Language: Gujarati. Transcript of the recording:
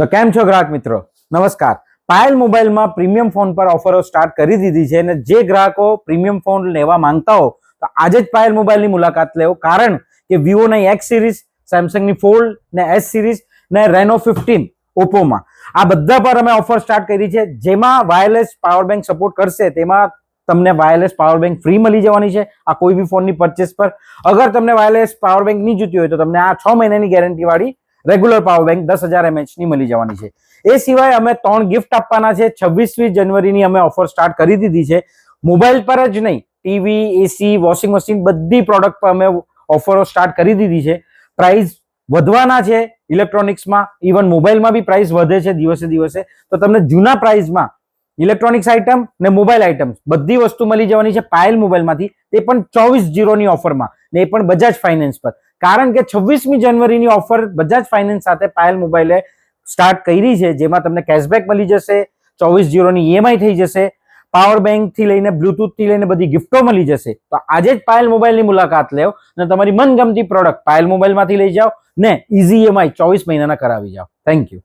તો કેમ છો ગ્રાહક મિત્રો, નમસ્કાર। પાયલ મોબાઈલમાં પ્રીમિયમ ફોન પર ઓફરો સ્ટાર્ટ કરી દીધી છે અને જે ગ્રાહકો પ્રીમિયમ ફોન લેવા માંગતા હો તો આજે જ પાયલ મોબાઈલની મુલાકાત લેવો, કારણ કે વિવોની એક્સ સિરીઝ, સેમસંગની ફોલ્ડ ને એસ સિરીઝ ને રેનો 15 ઓપ્પોમાં આ બધા પર અમે ઓફર સ્ટાર્ટ કરી છે, જેમાં વાયરલેસ પાવર બેંક સપોર્ટ કરશે। તેમાં તમને વાયરલેસ પાવર બેંક ફ્રી મળી જવાની છે આ કોઈ બી ફોનની પરચેસ પર। અગર તમને વાયરલેસ પાવર બેંક નહીં જોતી હોય તો તમને આ 6 મહિનાની ગેરંટી વાળી રેગ્યુલર પાવર બેંક 10,000 mAh ની મળી જવાની છે। એ સિવાય અમે 3 ગિફ્ટ આપવાના છે। 26મી જાન્યુઆરીની અમે ઓફર સ્ટાર્ટ કરી દીધી છે। મોબાઈલ પર જ નહીં, ટીવી, એસી, વોશિંગ મશીન બધી પ્રોડક્ટ પર અમે ઓફરો સ્ટાર્ટ કરી દીધી છે। પ્રાઇસ વધવાના છે ઇલેક્ટ્રોનિક્સમાં, ઇવન મોબાઈલમાં બી પ્રાઇસ વધે છે દિવસે દિવસે। તો તમને જૂના પ્રાઇસમાં ઇલેક્ટ્રોનિક્સ આઇટમ ને મોબાઈલ આઇટમ બધી વસ્તુ મળી જવાની છે પાયલ મોબાઈલમાંથી, તે પણ 24/0ની ઓફરમાં, ને એ પણ બજાજ ફાઇનાન્સ પર। કારણ કે 26મી જાન્યુઆરીની ઓફર બજાજ ફાઇનાન્સ સાથે પાયલ મોબાઈલે સ્ટાર્ટ કરી છે, જેમાં તમને કેશબેક મળી જશે, 24/0ની ઈએમઆઈ થઈ જશે, પાવર બેંક થી લઈને બ્લુટૂથ થી લઈને બધી ગિફ્ટો મળી જશે। તો આજે જ પાયલ મોબાઈલની મુલાકાત લેવો અને તમારી મનગમતી પ્રોડક્ટ પાયલ મોબાઈલમાંથી લઈ જાઓ ને ઇઝી ઈએમઆઈ 24 મહિનાના કરાવી જાઓ। Thank you.